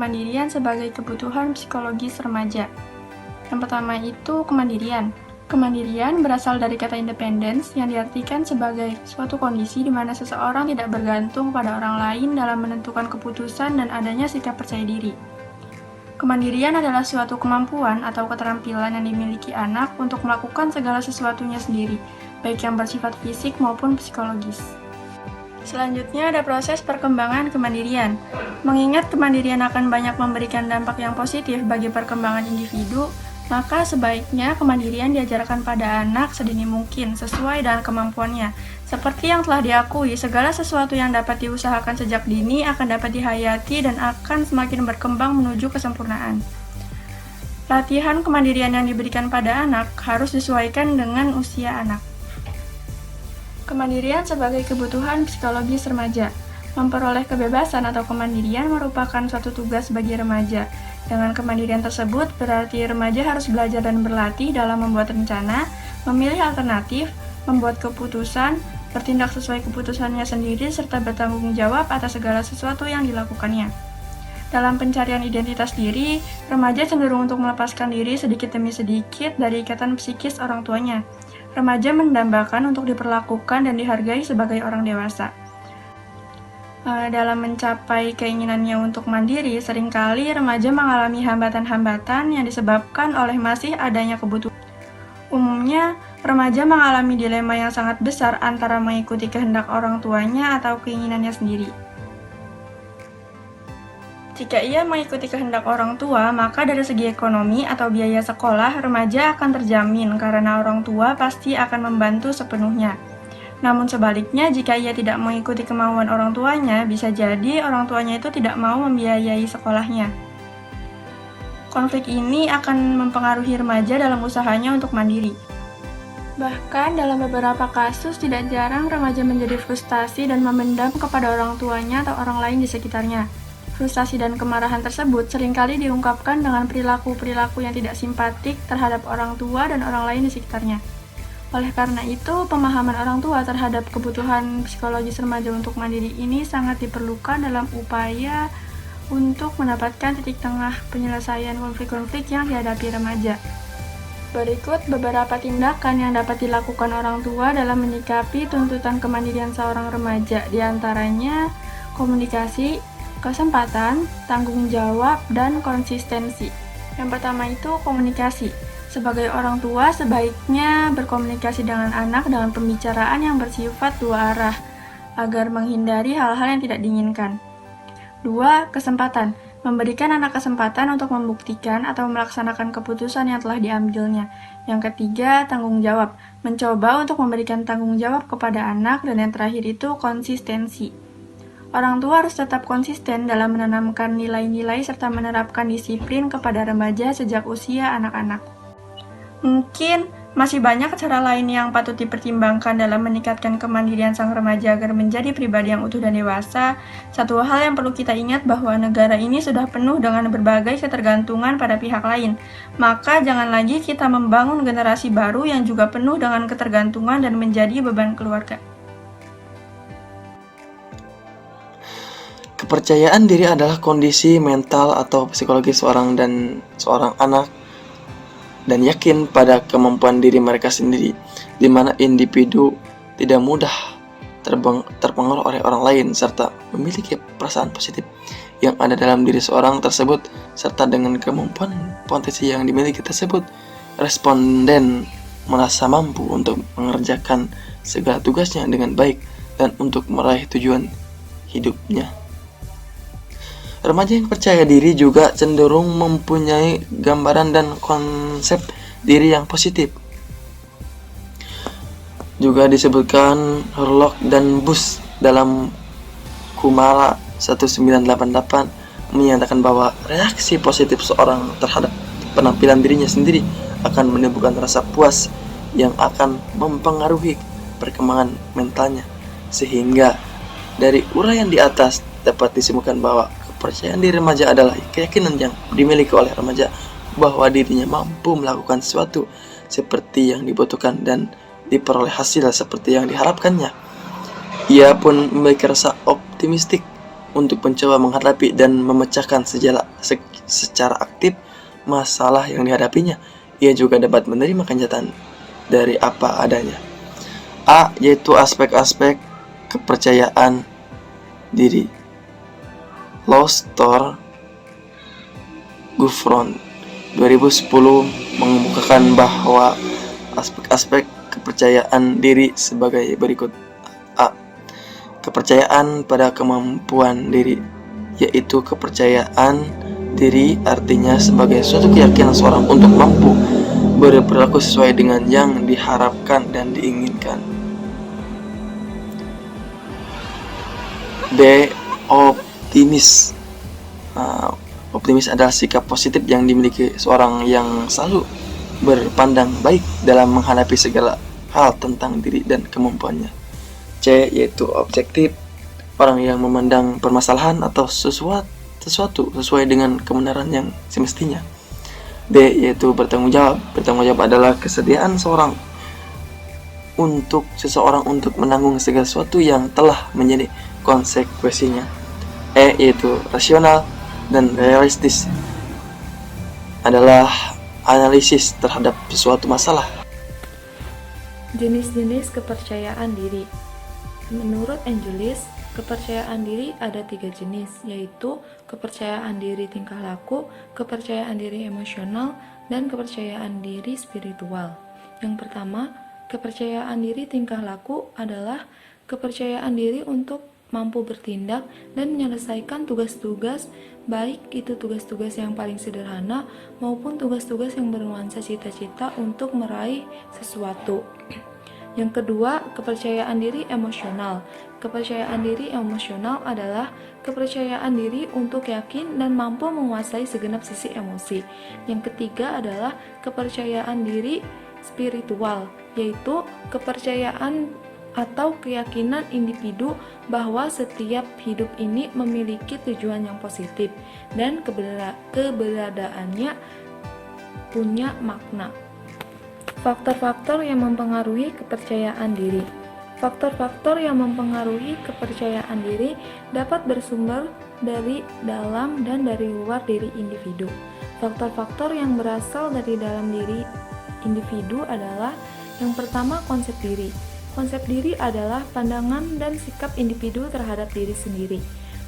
kemandirian sebagai kebutuhan psikologis remaja. Yang pertama itu kemandirian. Kemandirian berasal dari kata independence yang diartikan sebagai suatu kondisi di mana seseorang tidak bergantung pada orang lain dalam menentukan keputusan dan adanya sikap percaya diri. Kemandirian adalah suatu kemampuan atau keterampilan yang dimiliki anak untuk melakukan segala sesuatunya sendiri, baik yang bersifat fisik maupun psikologis. Selanjutnya ada proses perkembangan kemandirian. Mengingat kemandirian akan banyak memberikan dampak yang positif bagi perkembangan individu, maka sebaiknya kemandirian diajarkan pada anak sedini mungkin sesuai dengan kemampuannya. Seperti yang telah diakui, segala sesuatu yang dapat diusahakan sejak dini akan dapat dihayati dan akan semakin berkembang menuju kesempurnaan. Latihan kemandirian yang diberikan pada anak harus disesuaikan dengan usia anak. Kemandirian sebagai kebutuhan psikologis remaja. Memperoleh kebebasan atau kemandirian merupakan suatu tugas bagi remaja. Dengan kemandirian tersebut, berarti remaja harus belajar dan berlatih dalam membuat rencana, memilih alternatif, membuat keputusan, bertindak sesuai keputusannya sendiri, serta bertanggung jawab atas segala sesuatu yang dilakukannya. Dalam pencarian identitas diri, remaja cenderung untuk melepaskan diri sedikit demi sedikit dari ikatan psikis orang tuanya. Remaja mendambakan untuk diperlakukan dan dihargai sebagai orang dewasa. Dalam mencapai keinginannya untuk mandiri, seringkali remaja mengalami hambatan-hambatan yang disebabkan oleh masih adanya kebutuhan. Umumnya, remaja mengalami dilema yang sangat besar antara mengikuti kehendak orang tuanya atau keinginannya sendiri. Jika ia mengikuti kehendak orang tua, maka dari segi ekonomi atau biaya sekolah, remaja akan terjamin karena orang tua pasti akan membantu sepenuhnya. Namun sebaliknya, jika ia tidak mengikuti kemauan orang tuanya, bisa jadi orang tuanya itu tidak mau membiayai sekolahnya. Konflik ini akan mempengaruhi remaja dalam usahanya untuk mandiri. Bahkan dalam beberapa kasus, tidak jarang remaja menjadi frustasi dan memendam kepada orang tuanya atau orang lain di sekitarnya. Frustasi dan kemarahan tersebut seringkali diungkapkan dengan perilaku-perilaku yang tidak simpatik terhadap orang tua dan orang lain di sekitarnya. Oleh karena itu, pemahaman orang tua terhadap kebutuhan psikologis remaja untuk mandiri ini sangat diperlukan dalam upaya untuk mendapatkan titik tengah penyelesaian konflik-konflik yang dihadapi remaja. Berikut beberapa tindakan yang dapat dilakukan orang tua dalam menyikapi tuntutan kemandirian seorang remaja, diantaranya komunikasi, kesempatan, tanggung jawab, dan konsistensi. Yang pertama itu komunikasi. Sebagai orang tua, sebaiknya berkomunikasi dengan anak dengan pembicaraan yang bersifat dua arah, agar menghindari hal-hal yang tidak diinginkan. 2. Kesempatan. Memberikan anak kesempatan untuk membuktikan atau melaksanakan keputusan yang telah diambilnya. Yang ketiga, tanggung jawab. Mencoba untuk memberikan tanggung jawab kepada anak. Dan yang terakhir itu konsistensi. Orang tua harus tetap konsisten dalam menanamkan nilai-nilai serta menerapkan disiplin kepada remaja sejak usia anak-anak. Mungkin masih banyak cara lain yang patut dipertimbangkan dalam meningkatkan kemandirian sang remaja agar menjadi pribadi yang utuh dan dewasa. Satu hal yang perlu kita ingat bahwa negara ini sudah penuh dengan berbagai ketergantungan pada pihak lain. Maka jangan lagi kita membangun generasi baru yang juga penuh dengan ketergantungan dan menjadi beban keluarga. Kepercayaan diri adalah kondisi mental atau psikologis seorang anak dan yakin pada kemampuan diri mereka sendiri, di mana individu tidak mudah terpengaruh oleh orang lain serta memiliki perasaan positif yang ada dalam diri seorang tersebut, serta dengan kemampuan potensi yang dimiliki tersebut, responden merasa mampu untuk mengerjakan segala tugasnya dengan baik dan untuk meraih tujuan hidupnya. Remaja yang percaya diri juga cenderung mempunyai gambaran dan konsep diri yang positif. Juga disebutkan Hurlock dan Bush dalam Kumala 1988 menyatakan bahwa reaksi positif seorang terhadap penampilan dirinya sendiri akan menimbulkan rasa puas yang akan mempengaruhi perkembangan mentalnya. Sehingga dari uraian di atas dapat disimpulkan bahwa kepercayaan diri remaja adalah keyakinan yang dimiliki oleh remaja bahwa dirinya mampu melakukan sesuatu seperti yang dibutuhkan dan diperoleh hasil seperti yang diharapkannya. Ia pun memiliki rasa optimistik untuk mencoba menghadapi dan memecahkan secara aktif masalah yang dihadapinya. Ia juga dapat menerima kenyataan dari apa adanya. A. Yaitu aspek-aspek kepercayaan diri. Lostor Gouffron 2010 mengemukakan bahwa aspek-aspek kepercayaan diri sebagai berikut. A. Kepercayaan pada kemampuan diri, yaitu kepercayaan diri artinya sebagai suatu keyakinan seorang untuk mampu berperilaku sesuai dengan yang diharapkan dan diinginkan. B. Optimis. Optimis adalah sikap positif yang dimiliki seorang yang selalu berpandang baik dalam menghadapi segala hal tentang diri dan kemampuannya. C. Yaitu objektif, orang yang memandang permasalahan atau sesuatu sesuai dengan kebenaran yang semestinya. D. Yaitu bertanggung jawab. Bertanggung jawab adalah kesediaan seseorang untuk menanggung segala sesuatu yang telah menjadi konsekuensinya. E. Yaitu rasional dan realistis, adalah analisis terhadap suatu masalah. Jenis-jenis kepercayaan diri. Menurut Angelis, kepercayaan diri ada 3 jenis, yaitu kepercayaan diri tingkah laku, kepercayaan diri emosional, dan kepercayaan diri spiritual. Yang pertama, kepercayaan diri tingkah laku adalah kepercayaan diri untuk mampu bertindak dan menyelesaikan tugas-tugas, baik itu tugas-tugas yang paling sederhana maupun tugas-tugas yang bernuansa cita-cita untuk meraih sesuatu. Yang kedua, kepercayaan diri emosional. Kepercayaan diri emosional adalah kepercayaan diri untuk yakin dan mampu menguasai segenap sisi emosi. Yang ketiga adalah kepercayaan diri spiritual, yaitu kepercayaan atau keyakinan individu bahwa setiap hidup ini memiliki tujuan yang positif dan keberadaannya punya makna. Faktor-faktor yang mempengaruhi kepercayaan diri. Faktor-faktor yang mempengaruhi kepercayaan diri dapat bersumber dari dalam dan dari luar diri individu. Faktor-faktor yang berasal dari dalam diri individu adalah yang pertama, konsep diri. Konsep diri adalah pandangan dan sikap individu terhadap diri sendiri.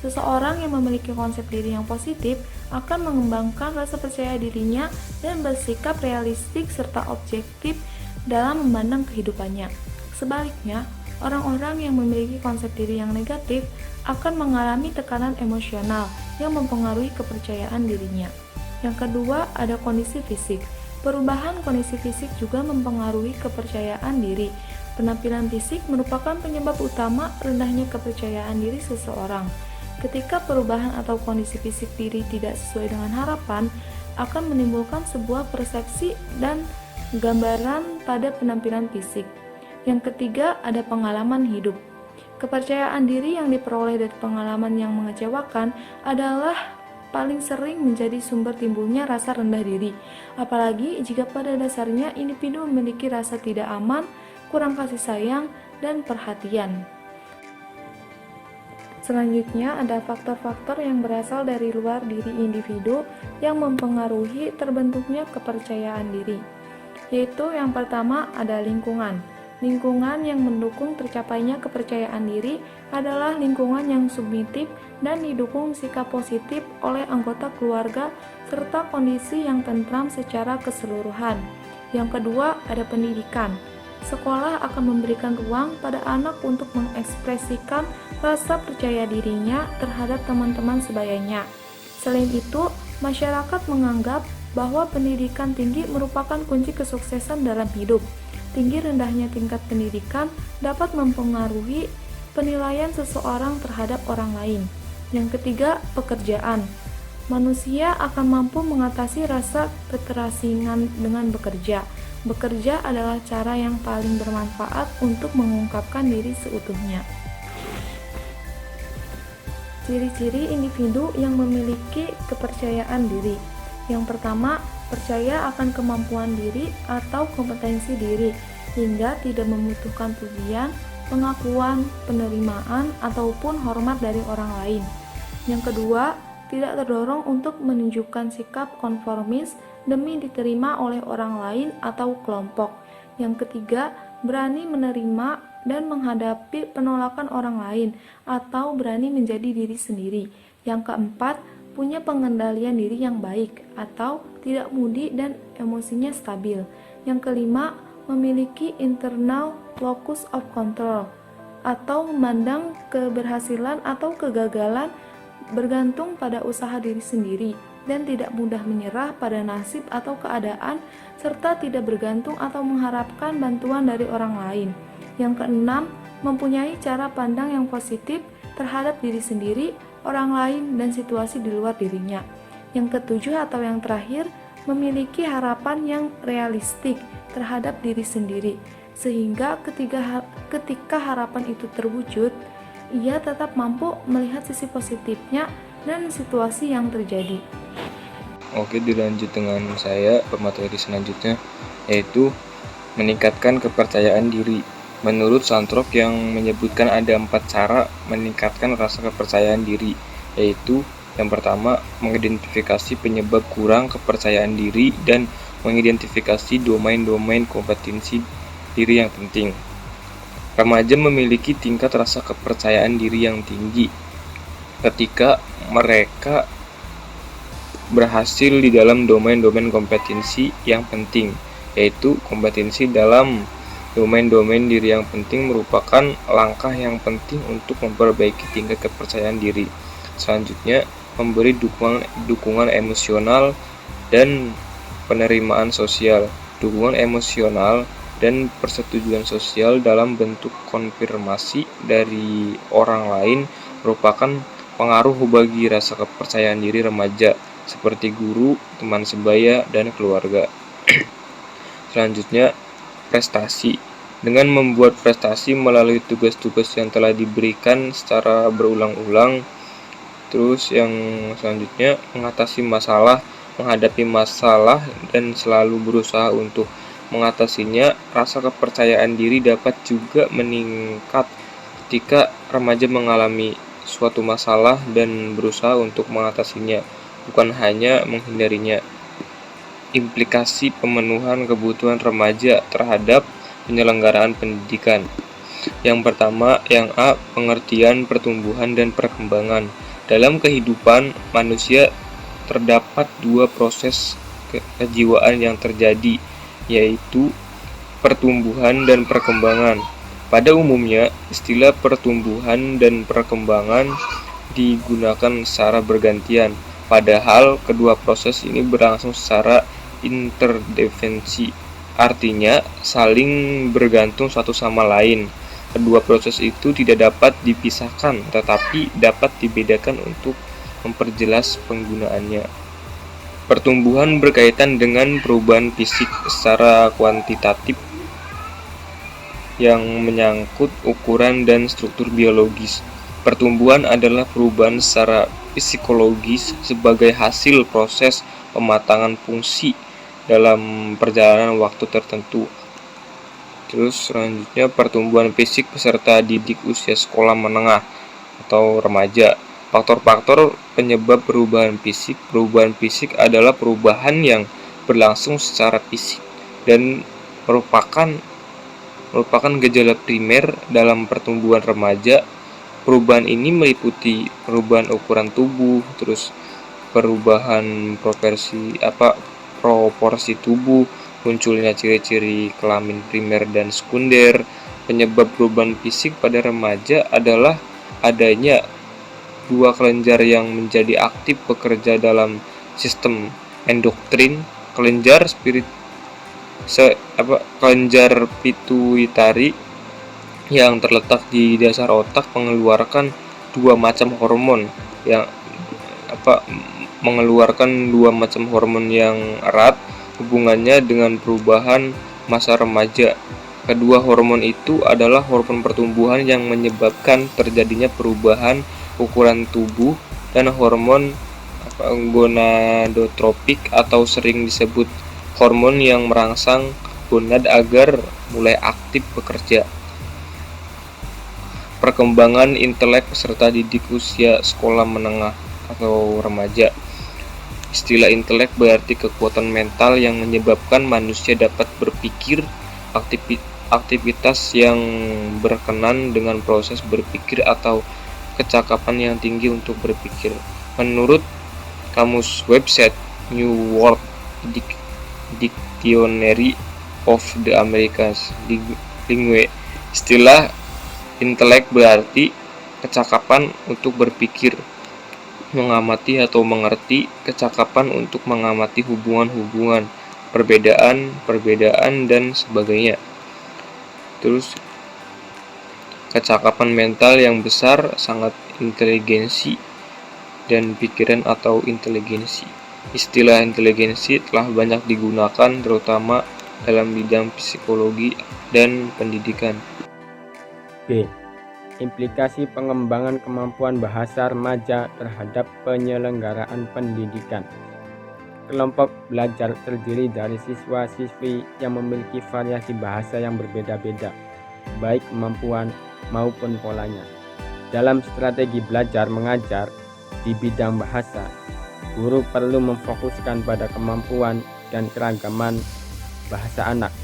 Seseorang yang memiliki konsep diri yang positif akan mengembangkan rasa percaya dirinya dan bersikap realistik serta objektif dalam memandang kehidupannya. Sebaliknya, orang-orang yang memiliki konsep diri yang negatif akan mengalami tekanan emosional yang mempengaruhi kepercayaan dirinya. Yang kedua, ada kondisi fisik. Perubahan kondisi fisik juga mempengaruhi kepercayaan diri. Penampilan fisik merupakan penyebab utama rendahnya kepercayaan diri seseorang. Ketika perubahan atau kondisi fisik diri tidak sesuai dengan harapan, akan menimbulkan sebuah persepsi dan gambaran pada penampilan fisik. Yang ketiga, ada pengalaman hidup. Kepercayaan diri yang diperoleh dari pengalaman yang mengecewakan adalah paling sering menjadi sumber timbulnya rasa rendah diri, apalagi jika pada dasarnya individu memiliki rasa tidak aman, kurang kasih sayang, dan perhatian. Selanjutnya ada faktor-faktor yang berasal dari luar diri individu yang mempengaruhi terbentuknya kepercayaan diri, yaitu yang pertama ada lingkungan. Lingkungan yang mendukung tercapainya kepercayaan diri adalah lingkungan yang submitif dan didukung sikap positif oleh anggota keluarga serta kondisi yang tentram secara keseluruhan. Yang kedua ada pendidikan. Sekolah akan memberikan ruang pada anak untuk mengekspresikan rasa percaya dirinya terhadap teman-teman sebayanya. Selain itu, masyarakat menganggap bahwa pendidikan tinggi merupakan kunci kesuksesan dalam hidup. Tinggi rendahnya tingkat pendidikan dapat mempengaruhi penilaian seseorang terhadap orang lain. Yang ketiga, pekerjaan. Manusia akan mampu mengatasi rasa keterasingan dengan bekerja. Bekerja adalah cara yang paling bermanfaat untuk mengungkapkan diri seutuhnya. Ciri-ciri individu yang memiliki kepercayaan diri. Yang pertama, percaya akan kemampuan diri atau kompetensi diri, hingga tidak membutuhkan pujian, pengakuan, penerimaan, ataupun hormat dari orang lain. Yang kedua, tidak terdorong untuk menunjukkan sikap konformis demi diterima oleh orang lain atau kelompok. Yang ketiga, berani menerima dan menghadapi penolakan orang lain atau berani menjadi diri sendiri. Yang keempat, punya pengendalian diri yang baik atau tidak moody dan emosinya stabil. Yang kelima, memiliki internal locus of control atau memandang keberhasilan atau kegagalan bergantung pada usaha diri sendiri dan tidak mudah menyerah pada nasib atau keadaan serta tidak bergantung atau mengharapkan bantuan dari orang lain. Yang keenam, mempunyai cara pandang yang positif terhadap diri sendiri, orang lain, dan situasi di luar dirinya. Yang ketujuh atau yang terakhir, memiliki harapan yang realistik terhadap diri sendiri, sehingga ketika harapan itu terwujud, ia tetap mampu melihat sisi positifnya dan situasi yang terjadi. Oke, dilanjut dengan saya pemateri selanjutnya, yaitu meningkatkan kepercayaan diri. Menurut Santrop yang menyebutkan ada 4 cara meningkatkan rasa kepercayaan diri, yaitu yang pertama, mengidentifikasi penyebab kurang kepercayaan diri dan mengidentifikasi domain-domain kompetensi diri yang penting. Remaja memiliki tingkat rasa kepercayaan diri yang tinggi ketika mereka berhasil di dalam domain-domain kompetensi yang penting, yaitu kompetensi dalam domain-domain diri yang penting merupakan langkah yang penting untuk memperbaiki tingkat kepercayaan diri. Selanjutnya, memberi dukungan emosional dan penerimaan sosial. Dukungan emosional dan persetujuan sosial dalam bentuk konfirmasi dari orang lain merupakan pengaruh bagi rasa kepercayaan diri remaja, seperti guru, teman sebaya, dan keluarga. Selanjutnya, prestasi. Dengan membuat prestasi melalui tugas-tugas yang telah diberikan secara berulang-ulang. Terus yang selanjutnya, menghadapi masalah dan selalu berusaha untuk mengatasinya. Rasa kepercayaan diri dapat juga meningkat ketika remaja mengalami suatu masalah dan berusaha untuk mengatasinya, bukan hanya menghindarinya. Implikasi pemenuhan kebutuhan remaja terhadap penyelenggaraan pendidikan. Yang pertama, yang A, pengertian pertumbuhan dan perkembangan. Dalam kehidupan manusia terdapat 2 proses kejiwaan yang terjadi, yaitu pertumbuhan dan perkembangan. Pada umumnya, istilah pertumbuhan dan perkembangan digunakan secara bergantian, padahal kedua proses ini berlangsung secara interdependensi, artinya saling bergantung satu sama lain. Kedua proses itu tidak dapat dipisahkan, tetapi dapat dibedakan untuk memperjelas penggunaannya. Pertumbuhan berkaitan dengan perubahan fisik secara kuantitatif yang menyangkut ukuran dan struktur biologis. Pertumbuhan adalah perubahan secara psikologis sebagai hasil proses pematangan fungsi dalam perjalanan waktu tertentu. Terus selanjutnya, pertumbuhan fisik peserta didik usia sekolah menengah atau remaja. Faktor-faktor penyebab perubahan fisik adalah perubahan yang berlangsung secara fisik dan merupakan gejala primer dalam pertumbuhan remaja. Perubahan ini meliputi perubahan ukuran tubuh, terus perubahan proporsi tubuh, munculnya ciri-ciri kelamin primer dan sekunder. Penyebab perubahan fisik pada remaja adalah adanya 2 kelenjar yang menjadi aktif bekerja dalam sistem endokrin. Kelenjar pituitari yang terletak di dasar otak mengeluarkan 2 macam hormon yang erat hubungannya dengan perubahan masa remaja. Kedua hormon itu adalah hormon pertumbuhan yang menyebabkan terjadinya perubahan ukuran tubuh dan hormon gonadotropik atau sering disebut hormon yang merangsang gonad agar mulai aktif bekerja. perkembangan intelek peserta didik usia sekolah menengah atau remaja. Istilah intelek berarti kekuatan mental yang menyebabkan manusia dapat berpikir, aktivitas yang berkenan dengan proses berpikir atau kecakapan yang tinggi untuk berpikir. Menurut kamus website New World Dictionary of the American Language, istilah intelek berarti kecakapan untuk berpikir, mengamati atau mengerti, kecakapan untuk mengamati hubungan-hubungan, perbedaan, dan sebagainya. Terus kecakapan mental yang besar, sangat inteligensi dan pikiran atau inteligensi. Istilah inteligensi telah banyak digunakan terutama dalam bidang psikologi dan pendidikan. B. Implikasi pengembangan kemampuan bahasa remaja terhadap penyelenggaraan pendidikan. Kelompok belajar terdiri dari siswa-siswi yang memiliki variasi bahasa yang berbeda-beda, baik kemampuan maupun polanya. Dalam strategi belajar mengajar di bidang bahasa, guru perlu memfokuskan pada kemampuan dan keragaman bahasa anak.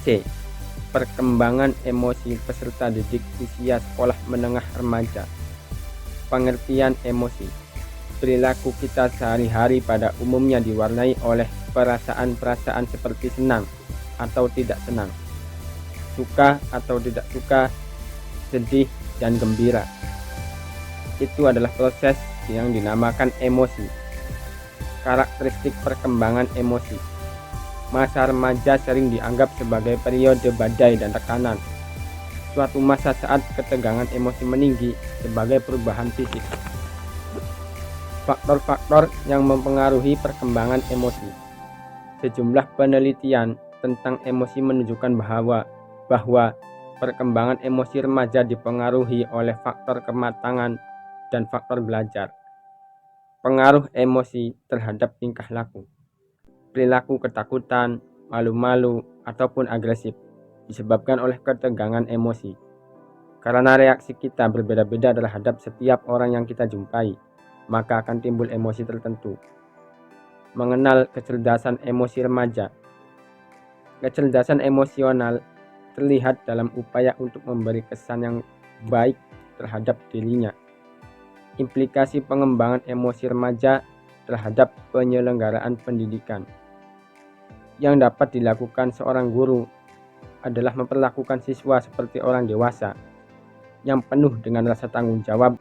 C. Perkembangan emosi peserta didik usia sekolah menengah remaja. Pengertian emosi. Perilaku kita sehari-hari pada umumnya diwarnai oleh perasaan-perasaan seperti senang atau tidak senang, suka atau tidak suka, sedih dan gembira. Itu adalah proses yang dinamakan emosi. Karakteristik perkembangan emosi. Masa remaja sering dianggap sebagai periode badai dan tekanan. Suatu masa saat ketegangan emosi meninggi sebagai perubahan fisik. Faktor-faktor yang mempengaruhi perkembangan emosi. Sejumlah penelitian tentang emosi menunjukkan bahwa perkembangan emosi remaja dipengaruhi oleh faktor kematangan dan faktor belajar. Pengaruh emosi terhadap tingkah laku. Perilaku ketakutan, malu-malu, ataupun agresif disebabkan oleh ketegangan emosi. Karena reaksi kita berbeda-beda terhadap setiap orang yang kita jumpai, maka akan timbul emosi tertentu. Mengenal kecerdasan emosi remaja. Kecerdasan emosional terlihat dalam upaya untuk memberi kesan yang baik terhadap dirinya. Implikasi pengembangan emosi remaja terhadap penyelenggaraan pendidikan. Yang dapat dilakukan seorang guru adalah memperlakukan siswa seperti orang dewasa yang penuh dengan rasa tanggung jawab